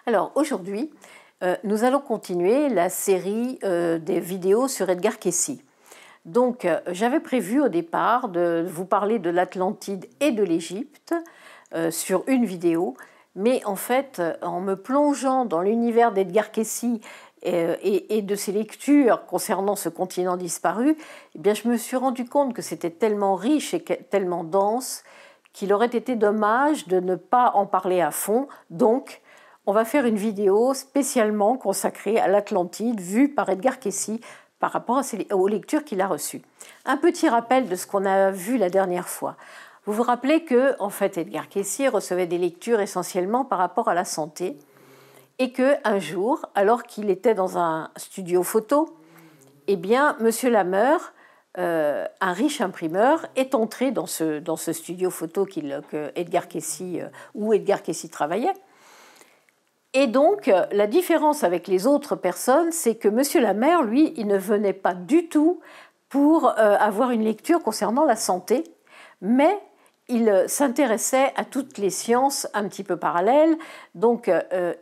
Alors aujourd'hui, nous allons continuer la série des vidéos sur Edgar Cayce. Donc j'avais prévu au départ de vous parler de l'Atlantide et de l'Égypte sur une vidéo, mais en fait en me plongeant dans l'univers d'Edgar Cayce et de ses lectures concernant ce continent disparu, eh bien, je me suis rendu compte que c'était tellement riche et tellement dense qu'il aurait été dommage de ne pas en parler à fond. Donc, on va faire une vidéo spécialement consacrée à l'Atlantide vue par Edgar Cayce par rapport aux lectures qu'il a reçues. Un petit rappel de ce qu'on a vu la dernière fois. Vous vous rappelez que, en fait, Edgar Cayce recevait des lectures essentiellement par rapport à la santé et qu'un jour, alors qu'il était dans un studio photo, eh bien, M. Lameur, un riche imprimeur, est entré dans ce studio photo où Edgar Cayce travaillait. Et donc, la différence avec les autres personnes, c'est que M. Lameur, lui, il ne venait pas du tout pour avoir une lecture concernant la santé, mais il s'intéressait à toutes les sciences un petit peu parallèles. Donc,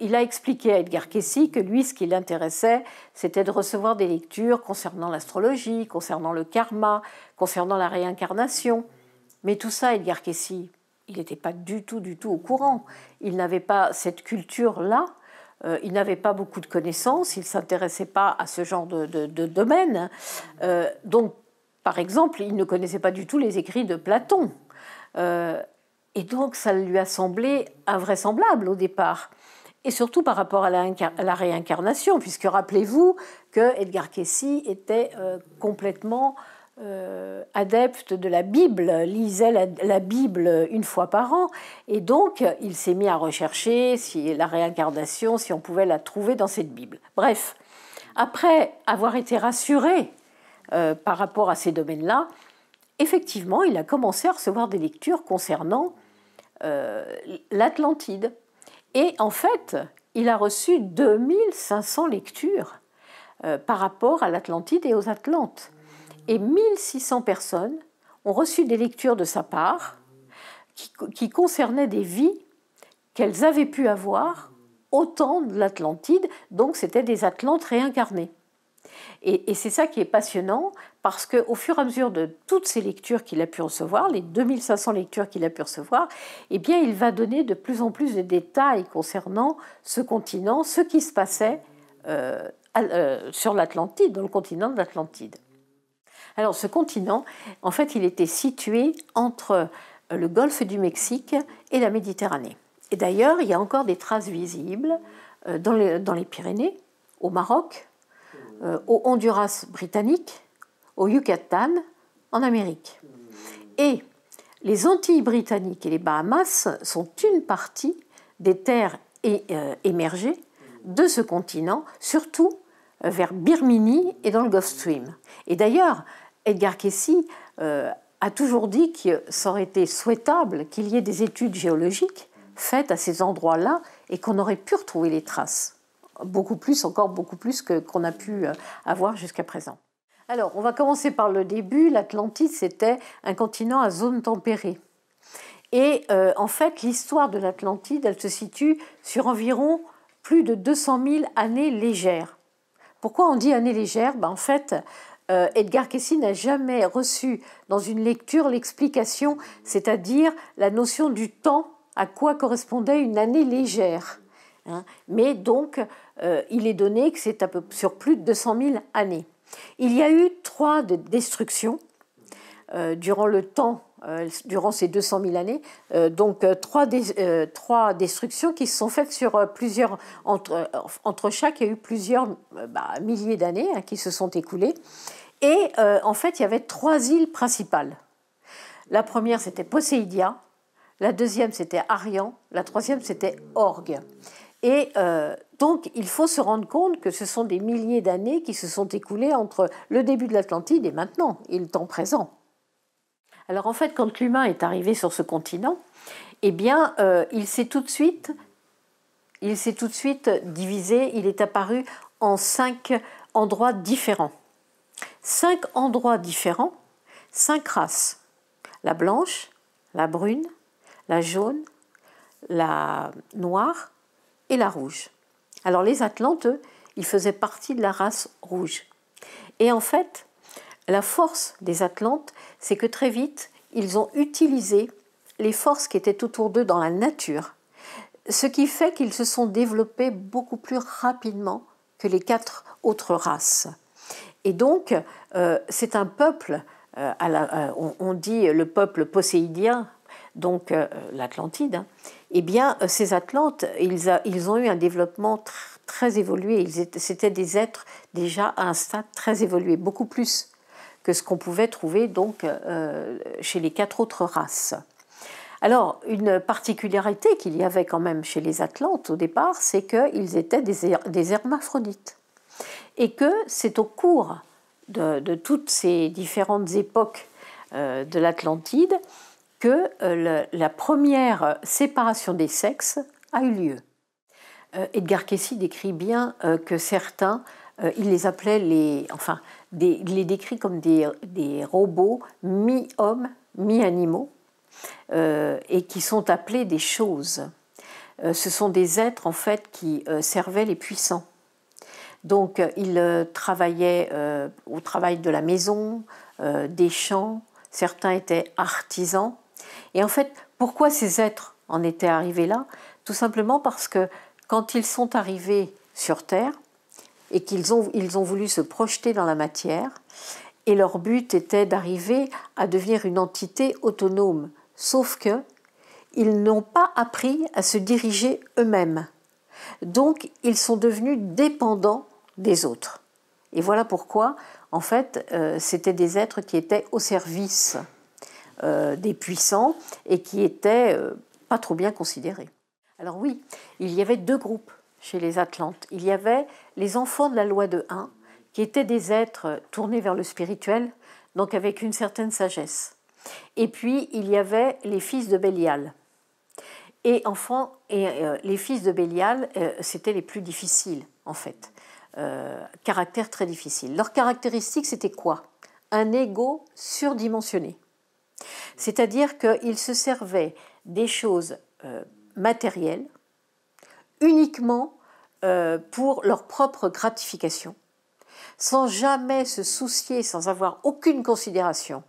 il a expliqué à Edgar Cayce que lui, ce qui l'intéressait, c'était de recevoir des lectures concernant l'astrologie, concernant le karma, concernant la réincarnation. Mais tout ça, Edgar Cayce, il n'était pas du tout au courant. Il n'avait pas cette culture-là. Il n'avait pas beaucoup de connaissances. Il ne s'intéressait pas à ce genre de domaine. Donc, par exemple, il ne connaissait pas du tout les écrits de Platon. Et donc, ça lui a semblé invraisemblable au départ. Et surtout par rapport à la réincarnation, puisque rappelez-vous que Edgar Cayce était complètement adepte de la Bible, lisait la Bible une fois par an, et donc il s'est mis à rechercher si la réincarnation, si on pouvait la trouver dans cette Bible. Bref, après avoir été rassuré par rapport à ces domaines-là, effectivement, il a commencé à recevoir des lectures concernant l'Atlantide. Et en fait, il a reçu 2500 lectures par rapport à l'Atlantide et aux Atlantes. Et 1600 personnes ont reçu des lectures de sa part qui concernaient des vies qu'elles avaient pu avoir au temps de l'Atlantide. Donc, c'était des Atlantes réincarnées. Et c'est ça qui est passionnant, parce qu'au fur et à mesure de toutes ces lectures qu'il a pu recevoir, les 2500 lectures qu'il a pu recevoir, eh bien, il va donner de plus en plus de détails concernant ce continent, ce qui se passait sur l'Atlantide, dans le continent de l'Atlantide. Alors, ce continent, en fait, il était situé entre le golfe du Mexique et la Méditerranée. Et d'ailleurs, il y a encore des traces visibles dans les Pyrénées, au Maroc, au Honduras britannique, au Yucatan, en Amérique. Et les Antilles britanniques et les Bahamas sont une partie des terres émergées de ce continent, surtout vers Birmanie et dans le Gulf Stream. Et d'ailleurs, Edgar Cayce a toujours dit que ça aurait été souhaitable qu'il y ait des études géologiques faites à ces endroits-là et qu'on aurait pu retrouver les traces. Encore beaucoup plus qu'on a pu avoir jusqu'à présent. Alors, on va commencer par le début. L'Atlantide, c'était un continent à zone tempérée. Et en fait, l'histoire de l'Atlantide, elle se situe sur environ plus de 200 000 années légères. Pourquoi on dit années légères ? En fait, Edgar Cayce n'a jamais reçu dans une lecture l'explication, c'est-à-dire la notion du temps, à quoi correspondait une année légère. Mais donc, il est donné que c'est sur plus de 200 000 années. Il y a eu 3 destructions durant le temps, durant ces 200 000 années. Donc, 3 destructions qui se sont faites sur plusieurs... Entre chaque, il y a eu plusieurs milliers d'années qui se sont écoulées. Et en fait, il y avait 3 îles principales. La première, c'était Poséidia. La deuxième, c'était Arian. La troisième, c'était Orgue. Et donc, il faut se rendre compte que ce sont des milliers d'années qui se sont écoulées entre le début de l'Atlantide et maintenant, et le temps présent. Alors en fait, quand l'humain est arrivé sur ce continent, eh bien, il s'est tout de suite divisé, il est apparu en 5 endroits différents. 5 endroits différents, 5 races. La blanche, la brune, la jaune, la noire, et la rouge. Alors les Atlantes, eux, ils faisaient partie de la race rouge. Et en fait, la force des Atlantes, c'est que très vite, ils ont utilisé les forces qui étaient autour d'eux dans la nature, ce qui fait qu'ils se sont développés beaucoup plus rapidement que les 4 autres races. Et donc, c'est un peuple, on dit le peuple poséidien, donc l'Atlantide, hein. Eh bien, ces Atlantes, ils ont eu un développement très évolué. C'était des êtres déjà à un stade très évolué, beaucoup plus que ce qu'on pouvait trouver donc chez les 4 autres races. Alors, une particularité qu'il y avait quand même chez les Atlantes au départ, c'est qu'ils étaient des hermaphrodites. Et que c'est au cours de toutes ces différentes époques de l'Atlantide que la première séparation des sexes a eu lieu. Edgar Cayce décrit bien que certains, il les appelait il les décrit comme des robots mi-hommes, mi-animaux, et qui sont appelés des choses. Ce sont des êtres en fait qui servaient les puissants. Donc ils travaillaient au travail de la maison, des champs, certains étaient artisans. Et en fait, pourquoi ces êtres en étaient arrivés là? Tout simplement parce que quand ils sont arrivés sur Terre et qu'ils ont voulu se projeter dans la matière, et leur but était d'arriver à devenir une entité autonome, sauf que ils n'ont pas appris à se diriger eux-mêmes. Donc, ils sont devenus dépendants des autres. Et voilà pourquoi, en fait, c'était des êtres qui étaient au service des puissants et qui étaient pas trop bien considérés. Alors oui, il y avait 2 groupes chez les Atlantes. Il y avait les enfants de la loi de 1, qui étaient des êtres tournés vers le spirituel, donc avec une certaine sagesse. Et puis, il y avait les fils de Bélial. Et les fils de Bélial, c'était les plus difficiles, en fait. Caractère très difficile. Leur caractéristique, c'était quoi? Un ego surdimensionné. C'est-à-dire qu'ils se servaient des choses matérielles uniquement pour leur propre gratification, sans jamais se soucier, sans avoir aucune considération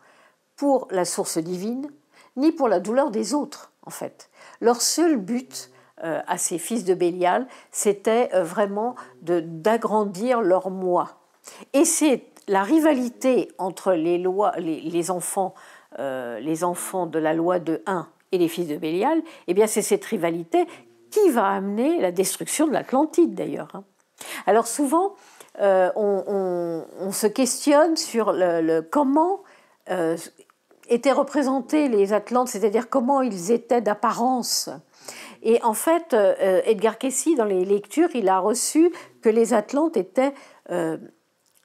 pour la source divine, ni pour la douleur des autres, en fait. Leur seul but à ces fils de Bélial, c'était vraiment d'agrandir leur moi. Et c'est la rivalité entre les enfants de la loi de 1 et les fils de Bélial, eh bien c'est cette rivalité qui va amener la destruction de l'Atlantide, d'ailleurs. Alors souvent, on se questionne sur comment étaient représentés les Atlantes, c'est-à-dire comment ils étaient d'apparence. Et en fait, Edgar Cayce, dans les lectures, il a reçu que les Atlantes étaient...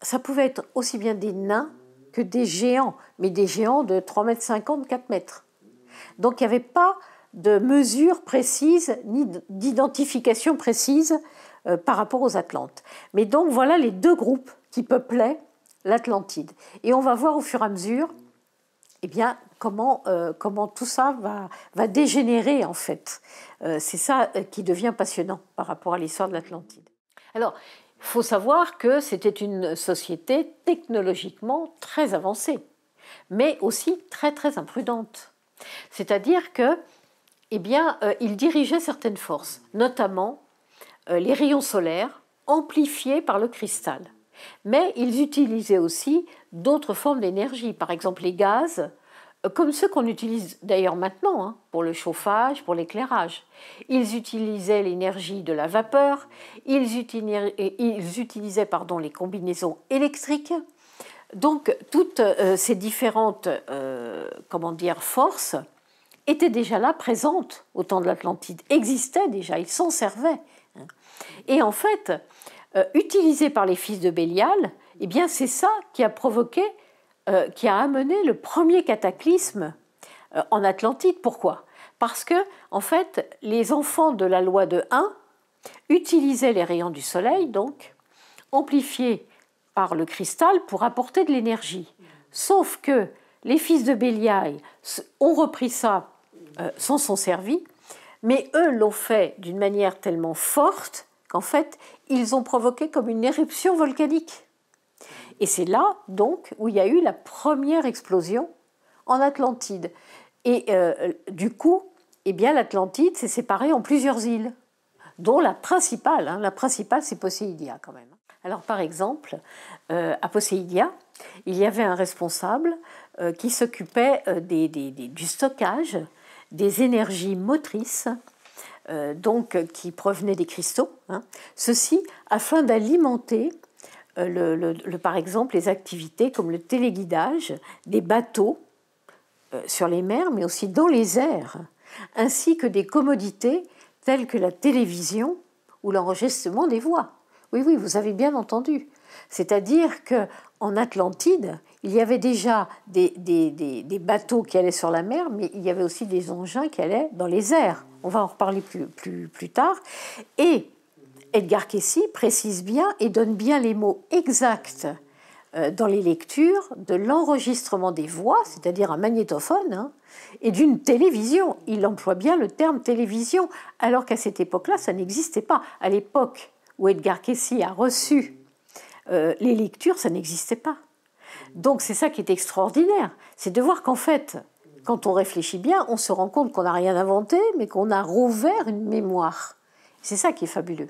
ça pouvait être aussi bien des nains que des géants, mais des géants de 3,50 m, 4 mètres. Donc il n'y avait pas de mesure précise, ni d'identification précise par rapport aux Atlantes. Mais donc voilà les 2 groupes qui peuplaient l'Atlantide. Et on va voir au fur et à mesure eh bien, comment tout ça va dégénérer, en fait. C'est ça qui devient passionnant par rapport à l'histoire de l'Atlantide. Alors, il faut savoir que c'était une société technologiquement très avancée, mais aussi très, très imprudente. C'est-à-dire que, eh bien, ils dirigeaient certaines forces, notamment les rayons solaires amplifiés par le cristal. Mais ils utilisaient aussi d'autres formes d'énergie, par exemple les gaz, comme ceux qu'on utilise d'ailleurs maintenant pour le chauffage, pour l'éclairage. Ils utilisaient l'énergie de la vapeur, ils utilisaient les combinaisons électriques. Donc toutes ces différentes forces étaient déjà là, présentes au temps de l'Atlantide, existaient déjà, ils s'en servaient. Et en fait, utilisé par les fils de Bélial, eh bien c'est ça qui a provoqué, qui a amené le premier cataclysme en Atlantide. Pourquoi? Parce que, en fait, les enfants de la loi de 1 utilisaient les rayons du soleil, donc, amplifiés par le cristal pour apporter de l'énergie. Sauf que les fils de Bélial ont repris ça, s'en sont servis, Mais eux l'ont fait d'une manière tellement forte qu'en fait, ils ont provoqué comme une éruption volcanique. Et c'est là, donc, où il y a eu la première explosion en Atlantide. Et du coup, eh bien, l'Atlantide s'est séparée en plusieurs îles, dont la principale, c'est Poséidia quand même. Alors par exemple, à Poséidia, il y avait un responsable qui s'occupait du stockage des énergies motrices, donc qui provenaient des cristaux, ceci afin d'alimenter par exemple les activités comme le téléguidage des bateaux sur les mers, mais aussi dans les airs, ainsi que des commodités telles que la télévision ou l'enregistrement des voix. Oui, oui, vous avez bien entendu. C'est-à-dire qu'en Atlantide, il y avait déjà des bateaux qui allaient sur la mer, mais il y avait aussi des engins qui allaient dans les airs. On va en reparler plus tard. Et Edgar Cayce précise bien et donne bien les mots exacts dans les lectures de l'enregistrement des voix, c'est-à-dire un magnétophone, et d'une télévision. Il emploie bien le terme télévision, alors qu'à cette époque-là, ça n'existait pas. À l'époque où Edgar Cayce a reçu les lectures, ça n'existait pas. Donc c'est ça qui est extraordinaire, c'est de voir qu'en fait, quand on réfléchit bien, on se rend compte qu'on n'a rien inventé, mais qu'on a rouvert une mémoire. C'est ça qui est fabuleux.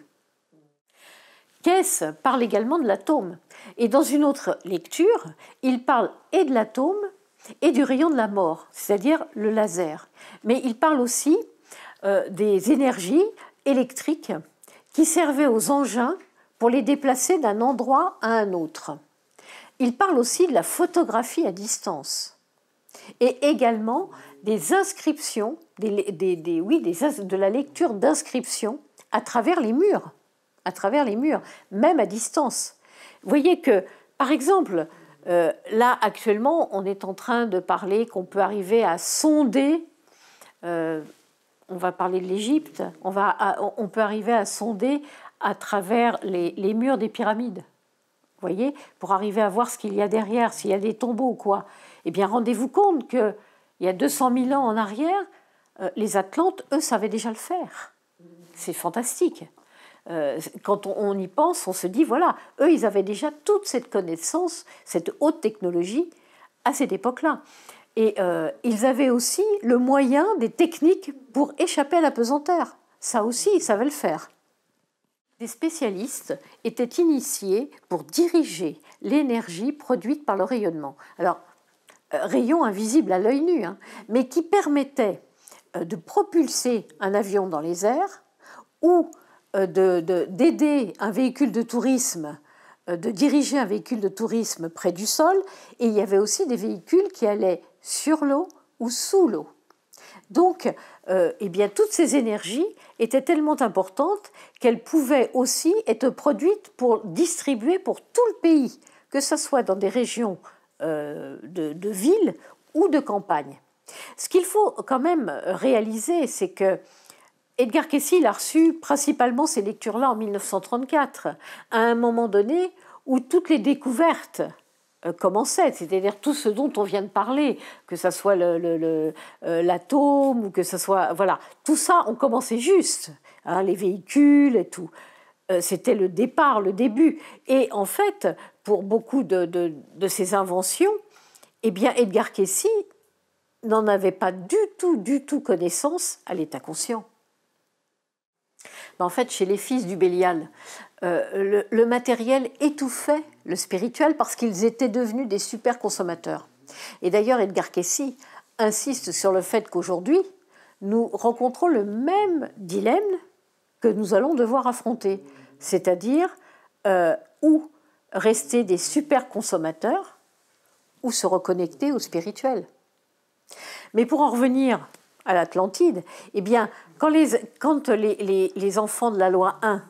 Cayce parle également de l'atome. Et dans une autre lecture, il parle et de l'atome et du rayon de la mort, c'est-à-dire le laser. Mais il parle aussi des énergies électriques qui servaient aux engins pour les déplacer d'un endroit à un autre. Il parle aussi de la photographie à distance et également des inscriptions, de la lecture d'inscriptions à travers les murs, même à distance. Vous voyez que, par exemple, là actuellement, on est en train de parler qu'on peut arriver à sonder, on va parler de l'Égypte, on peut arriver à sonder à travers les murs des pyramides, vous voyez, pour arriver à voir ce qu'il y a derrière, s'il y a des tombeaux ou quoi. Eh bien, rendez-vous compte qu'il y a 200 000 ans en arrière, les Atlantes, eux, savaient déjà le faire. C'est fantastique. Quand on y pense, on se dit, voilà, eux, ils avaient déjà toute cette connaissance, cette haute technologie à cette époque-là. Et ils avaient aussi le moyen, des techniques pour échapper à la pesanteur. Ça aussi, ils savaient le faire. Des spécialistes étaient initiés pour diriger l'énergie produite par le rayonnement. Alors, rayon invisible à l'œil nu, mais qui permettait de propulser un avion dans les airs ou d'aider un véhicule de tourisme, de diriger un véhicule de tourisme près du sol, et il y avait aussi des véhicules qui allaient sur l'eau ou sous l'eau. Donc, eh bien, toutes ces énergies étaient tellement importantes qu'elles pouvaient aussi être produites pour distribuer pour tout le pays, que ce soit dans des régions de ville ou de campagne. Ce qu'il faut quand même réaliser, c'est que Edgar Cayce il a reçu principalement ces lectures-là en 1934, à un moment donné où toutes les découvertes commençaient, c'est-à-dire tout ce dont on vient de parler, que ce soit l'atome ou que ce soit... Voilà, tout ça, on commençait juste, les véhicules et tout. C'était le départ, le début. Et en fait, pour beaucoup de ces inventions, eh bien, Edgar Cayce n'en avait pas du tout connaissance à l'état conscient. En fait, chez les fils du Bélial, le matériel étouffait le spirituel parce qu'ils étaient devenus des super consommateurs. Et d'ailleurs, Edgar Cayce insiste sur le fait qu'aujourd'hui, nous rencontrons le même dilemme que nous allons devoir affronter, c'est-à-dire ou rester des super consommateurs ou se reconnecter au spirituel. Mais pour en revenir à l'Atlantide, eh bien, quand les enfants de la loi 1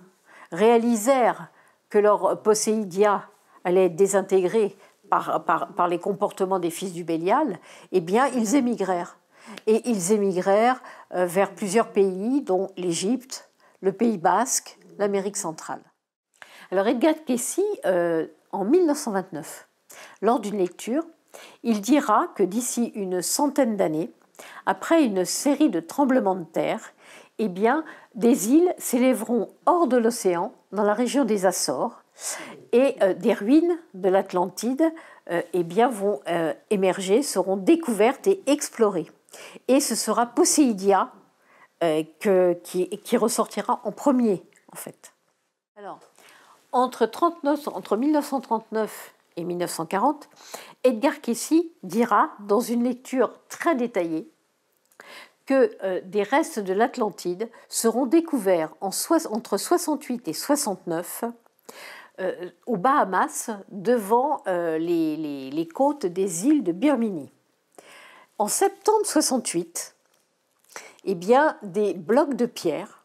réalisèrent que leur Poséidia allait être désintégrée par les comportements des fils du Bélial, eh bien, ils émigrèrent. Et ils émigrèrent vers plusieurs pays, dont l'Égypte, le Pays basque, l'Amérique centrale. Alors Edgar Cayce, en 1929, lors d'une lecture, il dira que d'ici une centaine d'années, après une série de tremblements de terre, eh bien, des îles s'élèveront hors de l'océan, dans la région des Açores, et des ruines de l'Atlantide eh bien, vont émerger, seront découvertes et explorées. Et ce sera Poséidia qui ressortira en premier, en fait. Alors, entre 1939 et 1940, Edgar Cayce dira, dans une lecture très détaillée, que des restes de l'Atlantide seront découverts entre 68 et 69 aux Bahamas, devant les côtes des îles de Birmanie. En septembre 68, eh bien, des blocs de pierre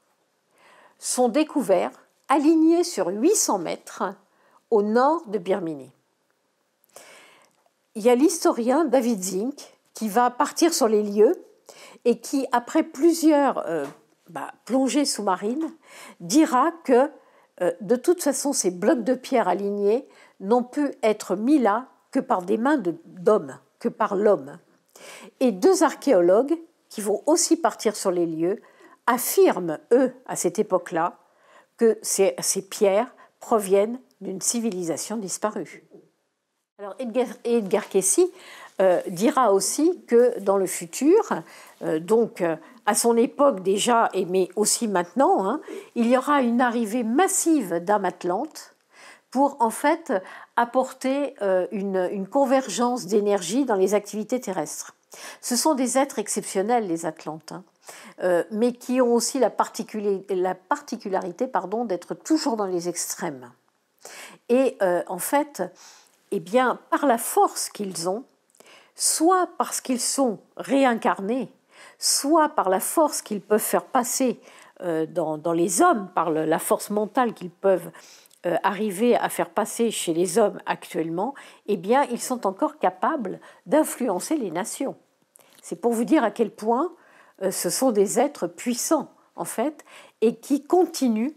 sont découverts, alignés sur 800 mètres au nord de Birmanie. Il y a l'historien David Zink qui va partir sur les lieux et qui, après plusieurs plongées sous-marines, dira que de toute façon, ces blocs de pierre alignés n'ont pu être mis là que par des mains d'hommes, que par l'homme. Et deux archéologues, qui vont aussi partir sur les lieux, affirment, eux, à cette époque-là, que ces pierres proviennent d'une civilisation disparue. Alors Edgar Cayce dira aussi que dans le futur, donc à son époque déjà, mais aussi maintenant, il y aura une arrivée massive d'âmes atlantes pour en fait apporter une convergence d'énergie dans les activités terrestres. Ce sont des êtres exceptionnels, les Atlantes, mais qui ont aussi la particularité d'être toujours dans les extrêmes. Et en fait, eh bien, par la force qu'ils ont, soit parce qu'ils sont réincarnés, soit par la force qu'ils peuvent faire passer dans les hommes, par la force mentale qu'ils peuvent arriver à faire passer chez les hommes actuellement, eh bien, ils sont encore capables d'influencer les nations. C'est pour vous dire à quel point ce sont des êtres puissants, en fait, et qui continuent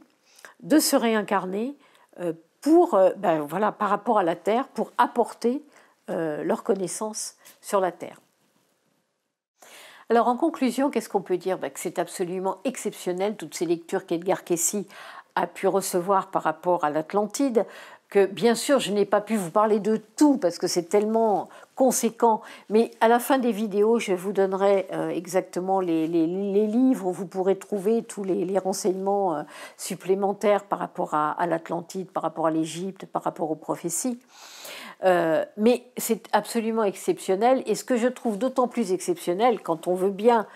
de se réincarner par rapport à la Terre, pour apporter leur connaissance sur la Terre. Alors en conclusion, qu'est-ce qu'on peut dire? Que c'est absolument exceptionnel, toutes ces lectures qu'Edgar Cayce a pu recevoir par rapport à l'Atlantide, que bien sûr je n'ai pas pu vous parler de tout parce que c'est tellement conséquent, mais à la fin des vidéos je vous donnerai exactement les livres où vous pourrez trouver tous les renseignements supplémentaires par rapport à l'Atlantide, par rapport à l'Égypte, par rapport aux prophéties. Mais c'est absolument exceptionnel, et ce que je trouve d'autant plus exceptionnel quand on veut bien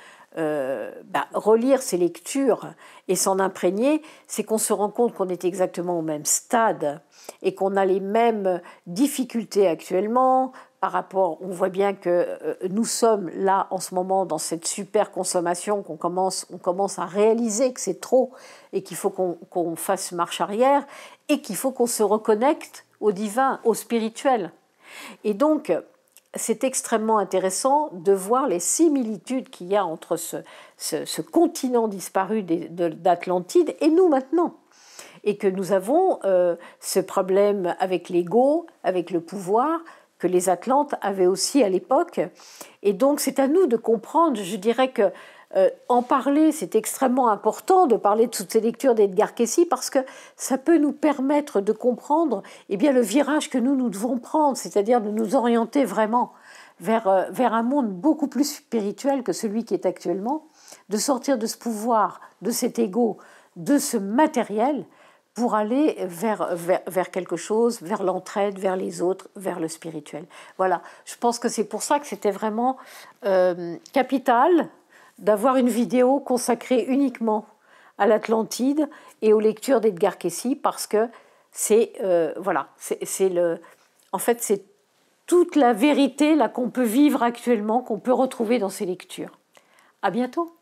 relire ces lectures et s'en imprégner, c'est qu'on se rend compte qu'on est exactement au même stade et qu'on a les mêmes difficultés actuellement par rapport, on voit bien que nous sommes là en ce moment dans cette super consommation on commence à réaliser que c'est trop et qu'il faut qu'on fasse marche arrière et qu'il faut qu'on se reconnecte au divin, au spirituel. Et donc, c'est extrêmement intéressant de voir les similitudes qu'il y a entre ce continent disparu d'Atlantide et nous maintenant. Et que nous avons ce problème avec l'ego, avec le pouvoir, que les Atlantes avaient aussi à l'époque. Et donc, c'est à nous de comprendre, je dirais que en parler, c'est extrêmement important de parler de toutes ces lectures d'Edgar Cayce parce que ça peut nous permettre de comprendre le virage que nous devons prendre, c'est-à-dire de nous orienter vraiment vers un monde beaucoup plus spirituel que celui qui est actuellement, de sortir de ce pouvoir, de cet ego, de ce matériel pour aller vers quelque chose, vers l'entraide, vers les autres, vers le spirituel. Voilà, je pense que c'est pour ça que c'était vraiment capital d'avoir une vidéo consacrée uniquement à l'Atlantide et aux lectures d'Edgar Cayce, parce que c'est toute la vérité là qu'on peut vivre actuellement, qu'on peut retrouver dans ces lectures. À bientôt.